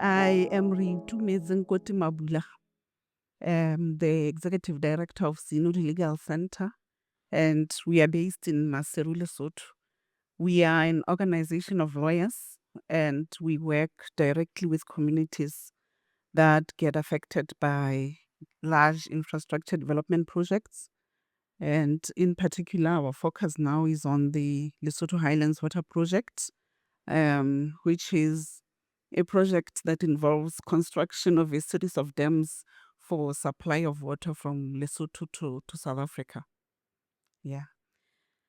I am Reitumetse Nkoti Mabula, the Executive Director of Seinoli Legal Center, and we are based in Maseru, Lesotho. We are an organization of lawyers, and we work directly with communities that get affected by large infrastructure development projects. And in particular, our focus now is on the Lesotho Highlands Water Project, which is a project that involves construction of a series of dams for supply of water from Lesotho to South Africa. Yeah.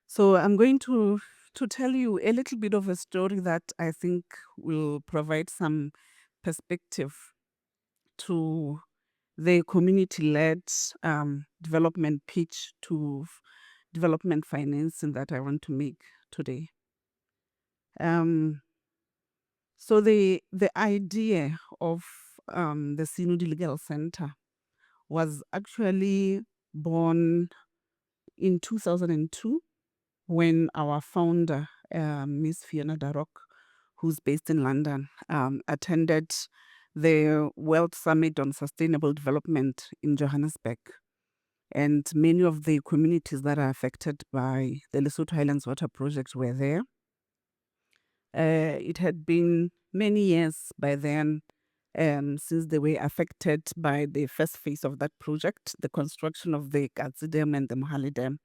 So I'm going to tell you a little bit of a story that I think will provide some perspective to the community-led development pitch to development financing that I want to make today. So the idea of the Seinoli Legal Center was actually born in 2002 when our founder, Miss Fiona Darroch, who's based in London, attended the World Summit on Sustainable Development in Johannesburg. And many of the communities that are affected by the Lesotho Highlands Water Project were there. It had been many years by then since they were affected by the first phase of that project, the construction of the Nkoti Dam and the Mohale Dam.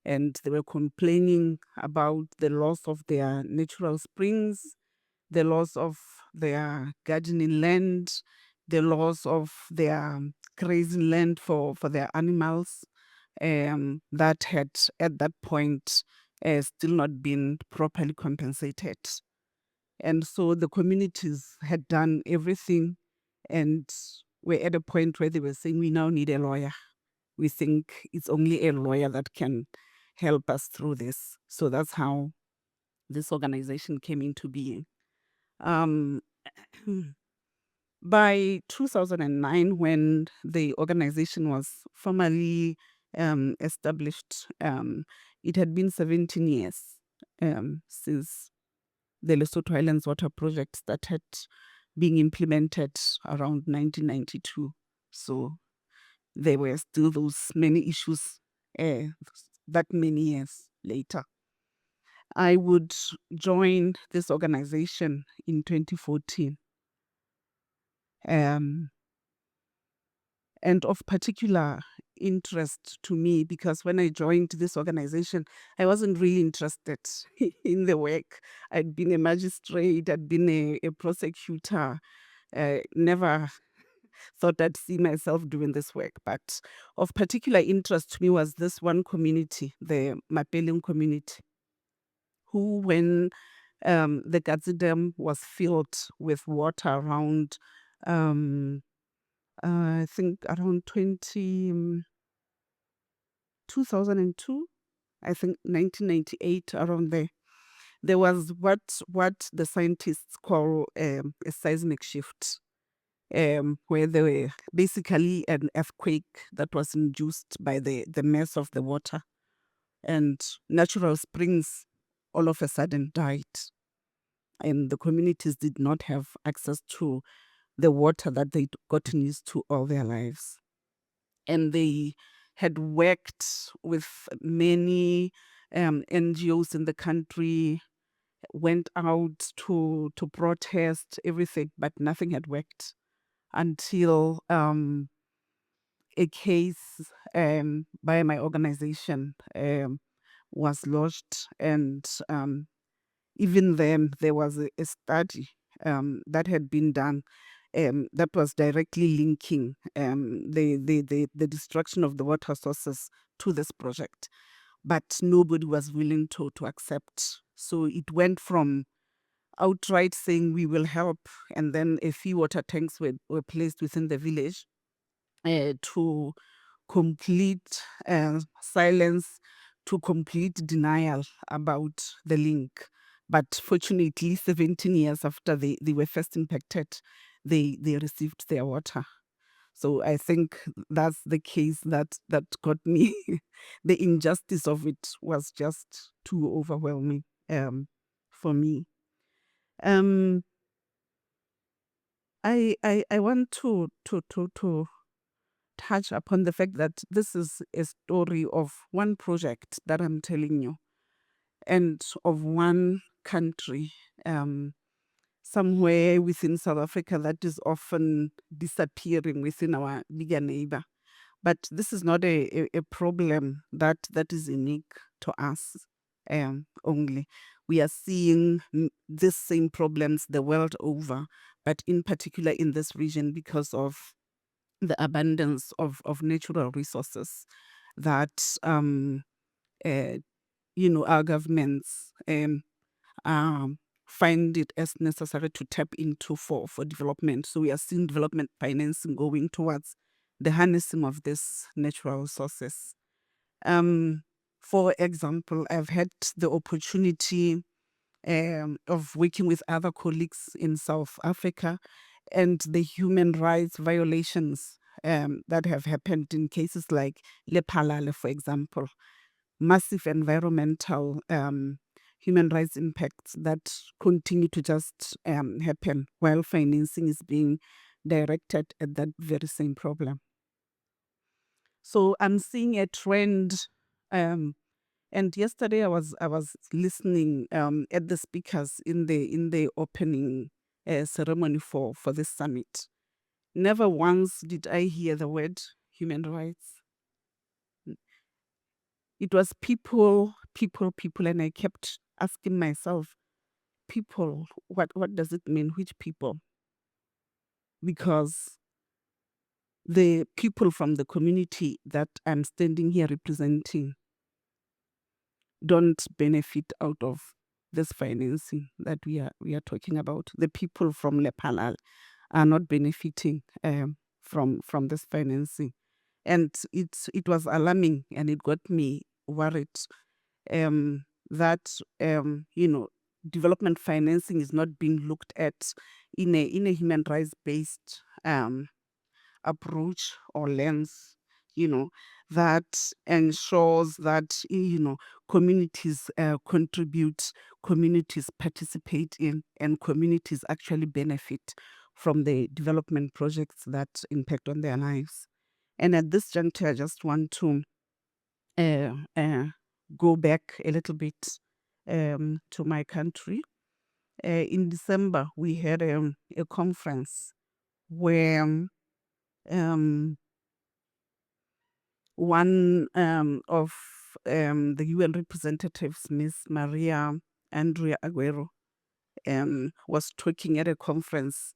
And they were complaining about the loss of their natural springs, the loss of their gardening land, the loss of their grazing land for their animals that had at that point still not been properly compensated. And so the communities had done everything and were at a point where they were saying, we now need a lawyer. We think it's only a lawyer that can help us through this. So that's how this organization came into being. By 2009, when the organization was formally established, it had been 17 years since the Lesotho Highlands Water Project started being implemented around 1992. So there were still those many issues that many years later. I would join this organization in 2014. And of particular interest to me, because when I joined this organization, I wasn't really interested in the work. I'd been a magistrate, I'd been a prosecutor, never thought I'd see myself doing this work. But of particular interest to me was this one community, the Mapeleng community, who, when the Nkoti Dam was filled with water around, I think around 2002, I think 1998, around there was what the scientists call a seismic shift, where there were basically an earthquake that was induced by the mass of the water, and natural springs all of a sudden died, and the communities did not have access to the water that they'd gotten used to all their lives. And they had worked with many NGOs in the country, went out to protest everything, but nothing had worked until a case by my organization was lodged. And even then, there was a study that had been done that was directly linking the destruction of the water sources to this project. But nobody was willing to accept. So it went from outright saying we will help, and then a few water tanks were placed within the village, to complete silence, to complete denial about the link. But fortunately, 17 years after they were first impacted, they received their water. So I think that's the case that got me. The injustice of it was just too overwhelming for me. Um, I want to touch upon the fact that this is a story of one project that I'm telling you, and of one country, somewhere within South Africa that is often disappearing within our bigger neighbor. But this is not a problem that is unique to us only. We are seeing these same problems the world over, but in particular in this region because of the abundance of natural resources that uh, our governments um, find it as necessary to tap into for development. So we are seeing development financing going towards the harnessing of these natural resources. For example, I've had the opportunity of working with other colleagues in South Africa, and the human rights violations that have happened in cases like Lephalale, for example, massive environmental human rights impacts that continue to just happen while financing is being directed at that very same problem. So I'm seeing a trend. And yesterday I was listening at the speakers in the opening ceremony for this summit. Never once did I hear the word human rights. It was people, people, people, and I kept asking myself, people, what does it mean? Which people? Because the people from the community that I'm standing here representing don't benefit out of this financing that we are talking about. The people from Lephalale are not benefiting from this financing, and it was alarming, and it got me worried that development financing is not being looked at in a human rights based approach or lens, that ensures that communities contribute, communities participate in, and communities actually benefit from the development projects that impact on their lives. And at this juncture, I just want to uh, uh, go back a little bit to my country. In December, we had a conference where one of the UN representatives, Miss Maria Andrea Aguero, was talking at a conference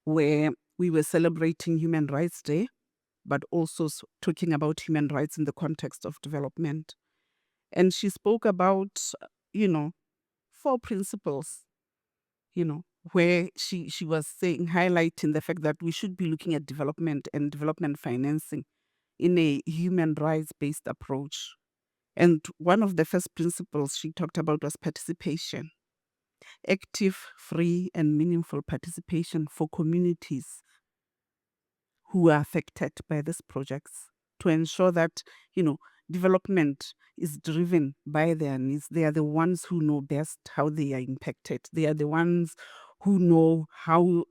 where we were celebrating Human Rights Day, but also talking about human rights in the context of development. And she spoke about, four principles, where she was saying, highlighting the fact that we should be looking at development and development financing in a human rights based approach. And one of the first principles she talked about was participation, active, free, and meaningful participation for communities who are affected by these projects, to ensure that, development is driven by their needs. They are the ones who know best how they are impacted. They are the ones who know how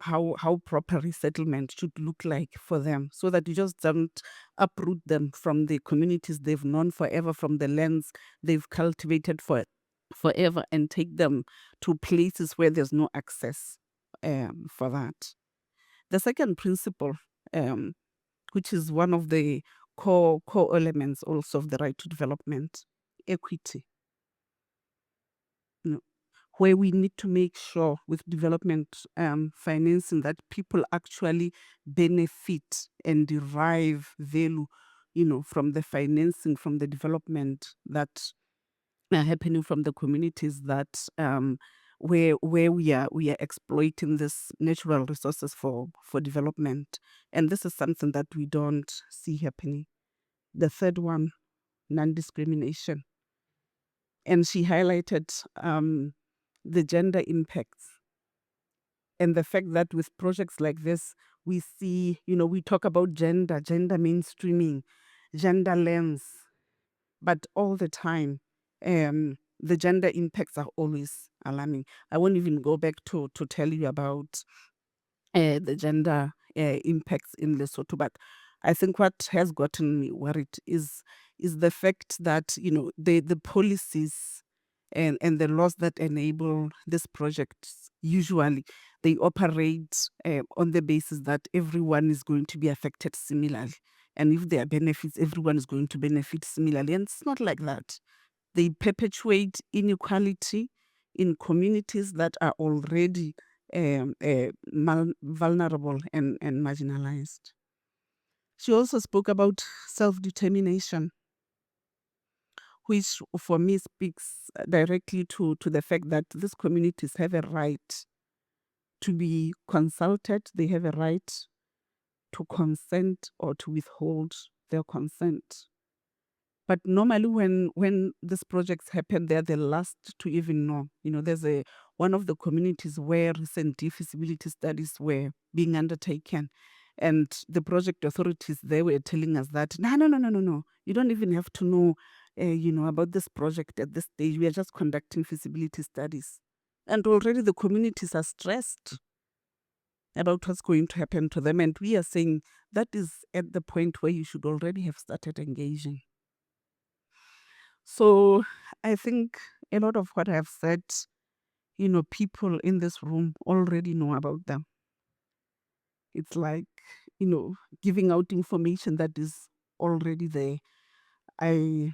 proper resettlement should look like for them, so that you just don't uproot them from the communities they've known forever, from the lands they've cultivated for forever, and take them to places where there's no access for that. The second principle, um, which is one of the core elements also of the right to development, equity. Where we need to make sure with development financing that people actually benefit and derive value, from the financing, from the development that are happening from the communities that where we are exploiting this natural resources for development. And this is something that we don't see happening. The third one, non-discrimination. And she highlighted the gender impacts, and the fact that with projects like this, we see, we talk about gender mainstreaming, gender lens, but all the time, the gender impacts are always alarming. I won't even go back to tell you about the gender impacts in Lesotho. But I think what has gotten me worried is the fact that the policies and the laws that enable these projects usually they operate on the basis that everyone is going to be affected similarly, and if there are benefits, everyone is going to benefit similarly, and it's not like that. They perpetuate inequality in communities that are already vulnerable and marginalized. She also spoke about self-determination, which for me speaks directly to the fact that these communities have a right to be consulted, they have a right to consent or to withhold their consent. But normally when these projects happen, they're the last to even know. There's one of the communities where recent feasibility studies were being undertaken. And the project authorities, they were telling us that, no, no, no, no, no, no. You don't even have to know, about this project at this stage. We are just conducting feasibility studies. And already the communities are stressed about what's going to happen to them. And we are saying that is at the point where you should already have started engaging. So I think a lot of what I've said, people in this room already know about them. It's like, giving out information that is already there. I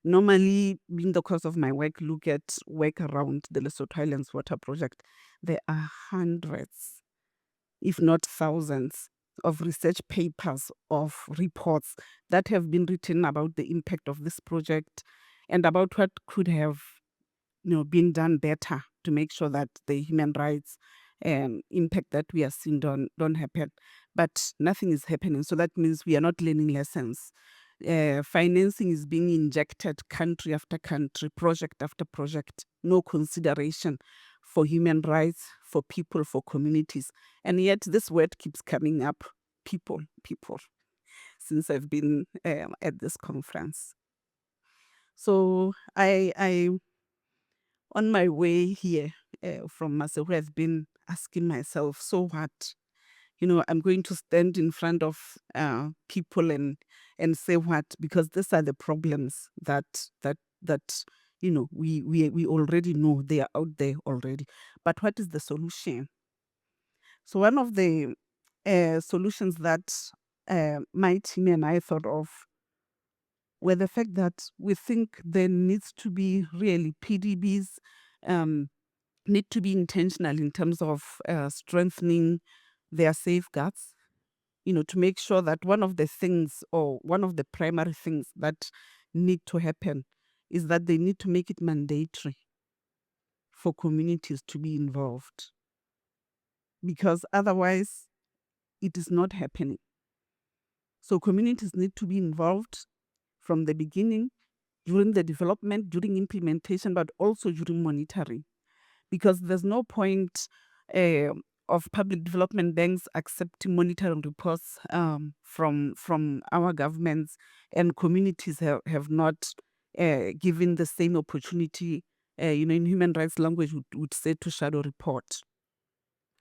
normally, in the course of my work, look at work around the Lesotho Highlands Water Project. There are hundreds, if not thousands, of research papers, of reports that have been written about the impact of this project and about what could have been done better to make sure that the human rights impact that we are seeing don't happen. But nothing is happening. So that means we are not learning lessons. Financing is being injected country after country, project after project, no consideration for human rights, for people, for communities. And yet this word keeps coming up, people, since I've been at this conference. So I on my way here from Maseru, I've been asking myself, so what? I'm going to stand in front of people and say what? Because these are the problems that we already know, they are out there already. But what is the solution? So one of the solutions that my team and I thought of were the fact that we think there needs to be really PDBs need to be intentional in terms of strengthening their safeguards, to make sure that one of the things or one of the primary things that need to happen is that they need to make it mandatory for communities to be involved, because otherwise it is not happening. So communities need to be involved from the beginning, during the development, during implementation, but also during monitoring, because there's no point uh, of public development banks accepting monitoring reports from our governments, and communities have not given the same opportunity. In human rights language would say to shadow report.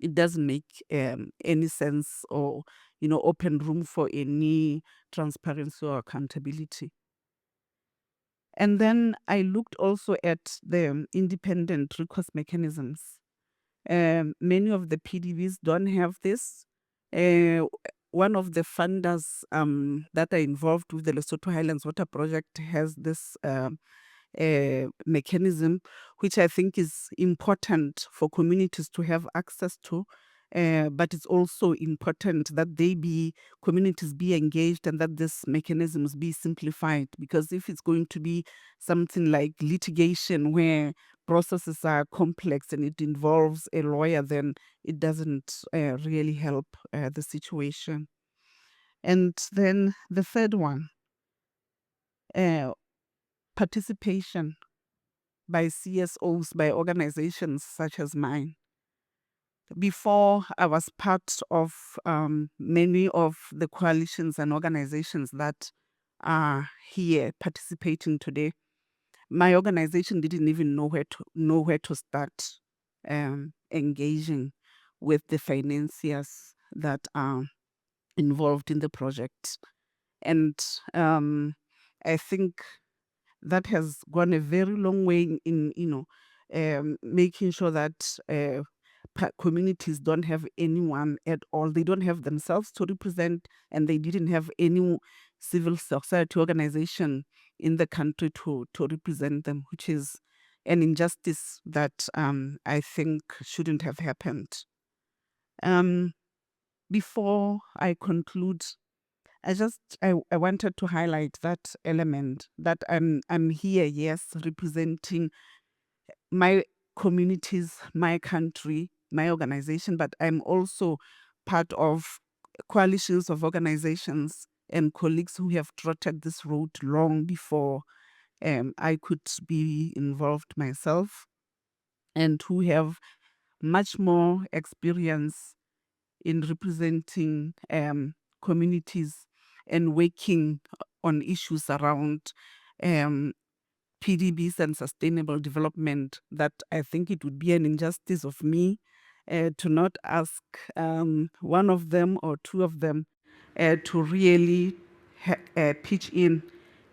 It doesn't make any sense, or open room for any transparency or accountability. And then I looked also at the independent recourse mechanisms. Many of the PDVs don't have this. One of the funders that are involved with the Lesotho Highlands Water Project has this mechanism, which I think is important for communities to have access to. But it's also important that communities be engaged, and that this mechanisms be simplified. Because if it's going to be something like litigation where processes are complex and it involves a lawyer, then it doesn't really help the situation. And then the third one, participation by CSOs, by organizations such as mine. Before, I was part of many of the coalitions and organizations that are here participating today. My organization didn't even know where to start engaging with the financiers that are involved in the project. And I think that has gone a very long way in making sure that communities don't have anyone at all. They don't have themselves to represent, and they didn't have any civil society organization in the country to represent them, which is an injustice that I think shouldn't have happened. Before I conclude, I wanted to highlight that element that I'm here, yes, representing my communities, my country, my organization, but I'm also part of coalitions of organizations and colleagues who have trotted this road long before I could be involved myself, and who have much more experience in representing communities and working on issues around PDBs and sustainable development, that I think it would be an injustice of me to not ask one of them or two of them to really pitch in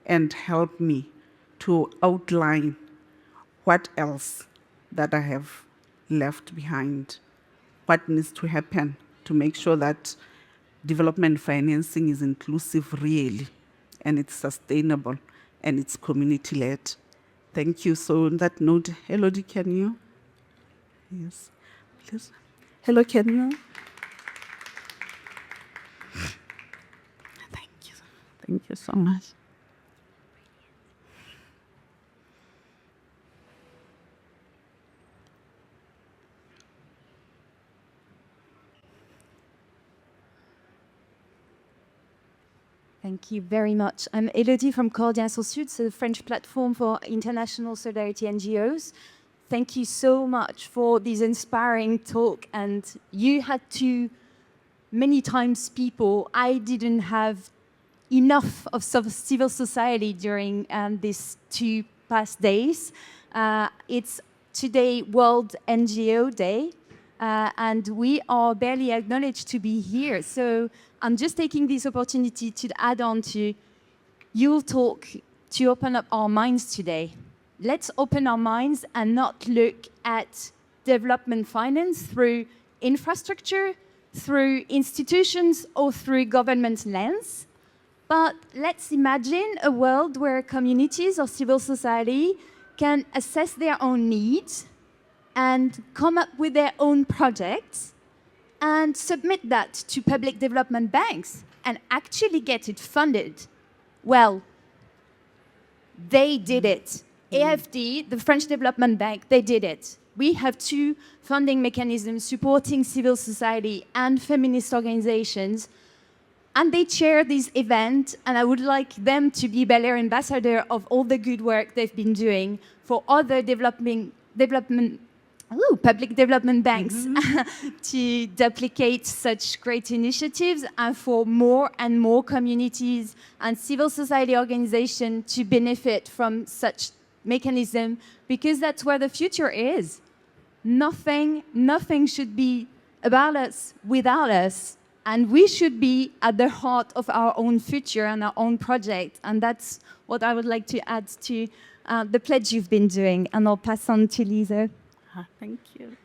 and help me to outline what else that I have left behind, what needs to happen to make sure that development financing is inclusive really, and it's sustainable, and it's community-led. Thank you. So on that note, Elodie, can you? Yes, please. Hello, can you? Thank you. Thank you so much. Thank you very much. I'm Elodie from Coordination Sud, the French platform for international solidarity NGOs. Thank you so much for this inspiring talk. And you had to, many times people, I didn't have enough of civil society during these 2 past days. It's today World NGO Day. And we are barely acknowledged to be here. So I'm just taking this opportunity to add on to your talk to open up our minds today. Let's open our minds and not look at development finance through infrastructure, through institutions, or through government lens. But let's imagine a world where communities or civil society can assess their own needs and come up with their own projects and submit that to public development banks and actually get it funded. Well, they did it. AFD, the French Development Bank, they did it. We have 2 funding mechanisms supporting civil society and feminist organizations, and they chair this event, and I would like them to be Bel Air ambassador of all the good work they've been doing for other public development banks to duplicate such great initiatives, and for more and more communities and civil society organizations to benefit from such mechanism, because that's where the future is. Nothing should be about us without us, and we should be at the heart of our own future and our own project, and that's what I would like to add to the pledge you've been doing, and I'll pass on to Lisa. Thank you.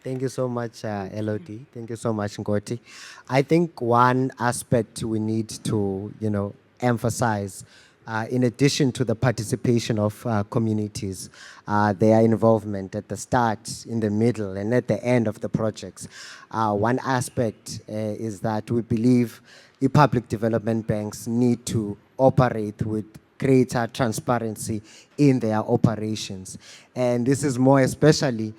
Thank you so much, Elodie. Thank you so much, Nkoti. I think one aspect we need to, emphasize, in addition to the participation of communities, their involvement at the start, in the middle, and at the end of the projects. One aspect is that we believe the public development banks need to operate with greater transparency in their operations. And this is more especially,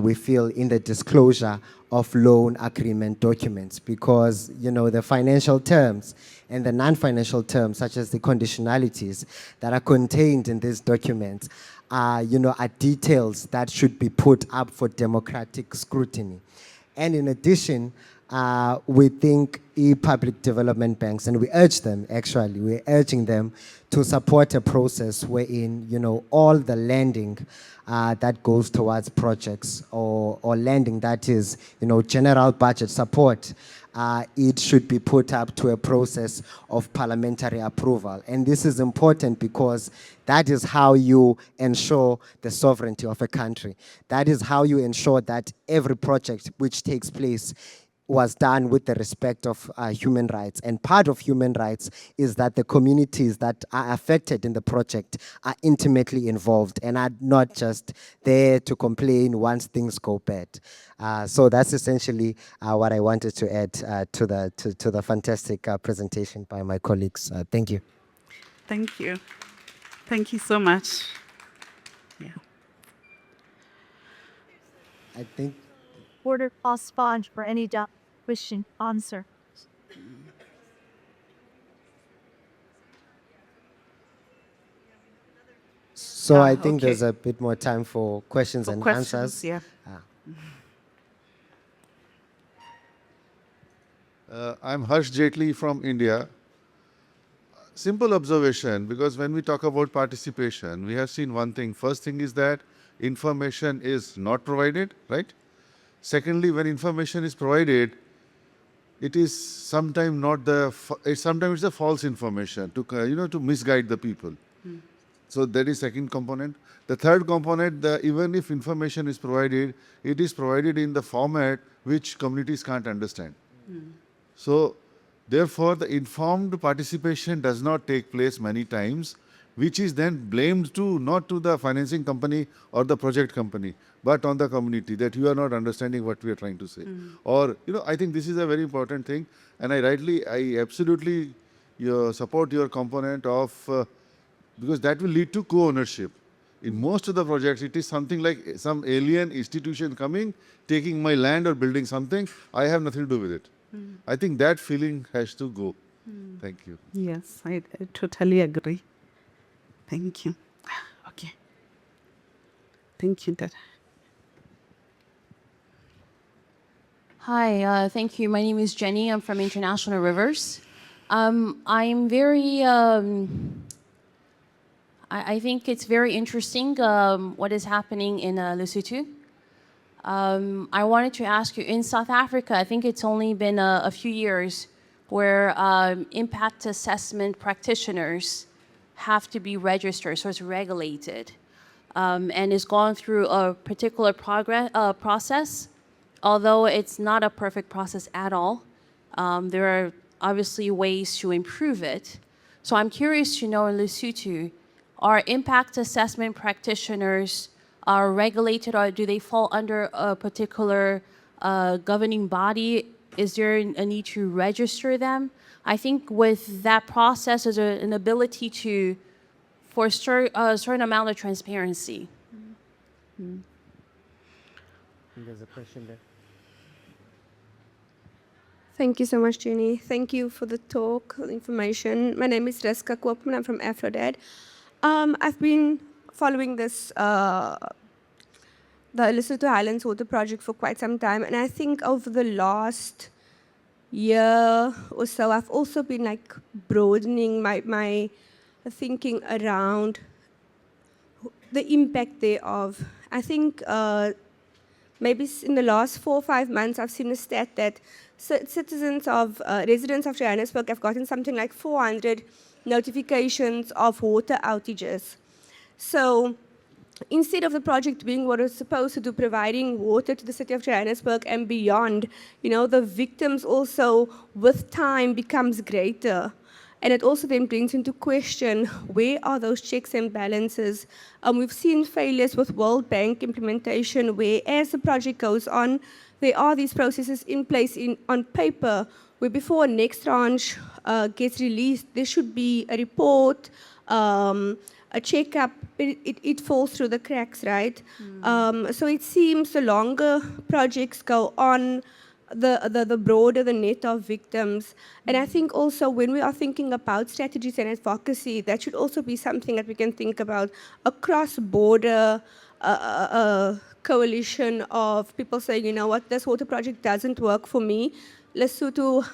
we feel, in the disclosure of loan agreement documents, because, the financial terms and the non-financial terms, such as the conditionalities that are contained in these documents, are details that should be put up for democratic scrutiny. And in addition, we think e-public development banks, and we urge them, actually, we're urging them to support a process wherein, all the lending that goes towards projects or lending that is, general budget support, it should be put up to a process of parliamentary approval. And this is important because that is how you ensure the sovereignty of a country. That is how you ensure that every project which takes place was done with the respect of human rights. And part of human rights is that the communities that are affected in the project are intimately involved and are not just there to complain once things go bad. So that's essentially what I wanted to add to the fantastic presentation by my colleagues. Thank you. Thank you. Thank you so much. Yeah. I think Order pause sponge for any question answer. so. I think Okay. there's a bit more time for questions For and questions, answers. yeah. I'm Harsh Jaitley from India. Simple observation, because when we talk about participation, we have seen one thing. First thing is that information is not provided, right? Secondly, when information is provided, it is sometimes not sometimes it's a false information to misguide the people. So that is second component. The third component, even if information is provided, it is provided in the format which communities can't understand. So therefore, the informed participation does not take place many times, which is then blamed not to the financing company or the project company, but on the community, that you are not understanding what we are trying to say. Or, I think this is a very important thing, and I absolutely support your component of, because that will lead to co-ownership. In most of the projects, it is something like some alien institution coming, taking my land or building something. I have nothing to do with it. I think that feeling has to go. Thank you. Yes, I totally agree. Thank you. Okay. Thank you, Dad. Hi, thank you. My name is Jenny. I'm from International Rivers. I'm very, I think it's very interesting what is happening in Lesotho. I wanted to ask you, in South Africa, I think it's only been a few years where impact assessment practitioners have to be registered, so it's regulated, and it's gone through a particular process. Although it's not a perfect process at all, there are obviously ways to improve it. So I'm curious to know in Lesotho, are impact assessment practitioners regulated, or do they fall under a particular governing body? Is there a need to register them? I think with that process, there's an ability to foster a certain amount of transparency. There's a question there. Thank you so much, Jenny. Thank you for the talk, the information. My name is Reska Koopman. I'm from Afrodad. I've been following this, the Lesotho Highlands Water Project for quite some time, and I think over the last year or so, I've also been broadening my thinking around the impact thereof. I think maybe in the last 4 or 5 months, I've seen a stat that residents of Johannesburg have gotten something like 400 notifications of water outages. So instead of the project being what it's supposed to do, providing water to the city of Johannesburg and beyond, the victims also, with time, becomes greater. And it also then brings into question, where are those checks and balances? We've seen failures with World Bank implementation, where as the project goes on, there are these processes in place on paper, where before a next tranche gets released, there should be a report, a checkup. It falls through the cracks, right? So it seems the longer projects go on, the broader the net of victims. And I think also when we are thinking about strategies and advocacy, that should also be something that we can think about, a cross-border coalition of people saying, you know what, this water project doesn't work for me. Lesotho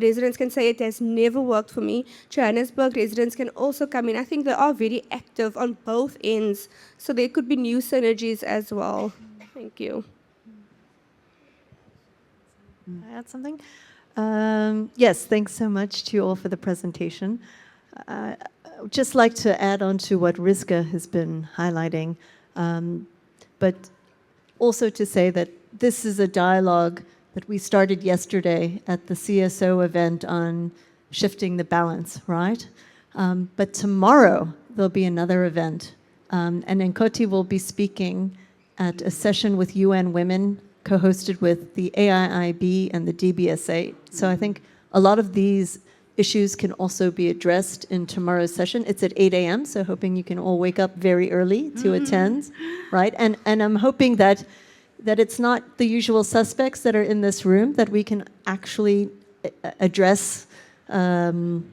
residents can say it has never worked for me. Johannesburg residents can also come in. I think they are very active on both ends, so there could be new synergies as well. Thank you. Can I add something? Yes, thanks so much to you all for the presentation. I would just like to add on to what Rizka has been highlighting, but also to say that this is a dialogue that we started yesterday at the CSO event on shifting the balance, right? But tomorrow there'll be another event, and Nkoti will be speaking at a session with UN Women, co-hosted with the AIIB and the DBSA. So I think a lot of these issues can also be addressed in tomorrow's session. It's at 8 a.m., so hoping you can all wake up very early to attend, right? And I'm hoping that it's not the usual suspects that are in this room, that we can actually address some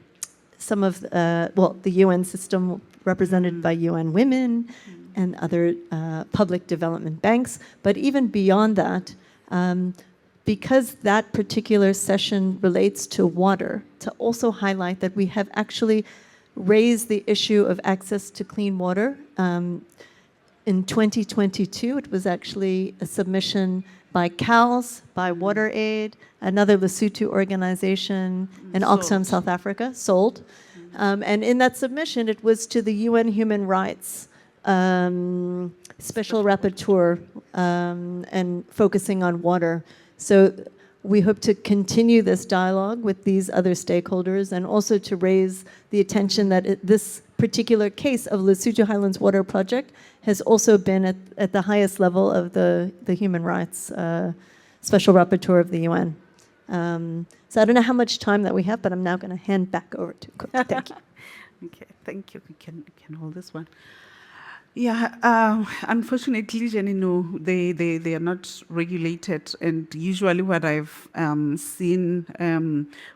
of, the UN system represented by UN Women and other public development banks. But even beyond that, because that particular session relates to water, to also highlight that we have actually raised the issue of access to clean water. In 2022, it was actually a submission by CALS, by WaterAid, another Lesotho organization, and Oxfam South Africa, SOLD. And in that submission, it was to the UN Human Rights Special Rapporteur and focusing on water. So we hope to continue this dialogue with these other stakeholders and also to raise the attention that this particular case of Lesotho Highlands Water Project has also been at the highest level of the Human Rights Special Rapporteur of the UN. So I don't know how much time that we have, but I'm now going to hand back over to Nkoti. Thank you. Okay, thank you. We can hold this one. Yeah, unfortunately, Jenny, no, they are not regulated, and usually what I've seen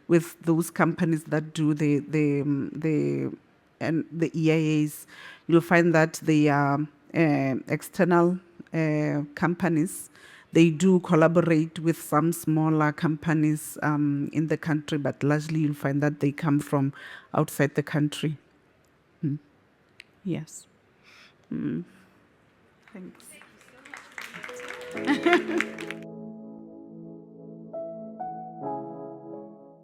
with those companies that do the EIAs, you'll find that they are external companies. They do collaborate with some smaller companies in the country, but largely you'll find that they come from outside the country. Yes. Thanks.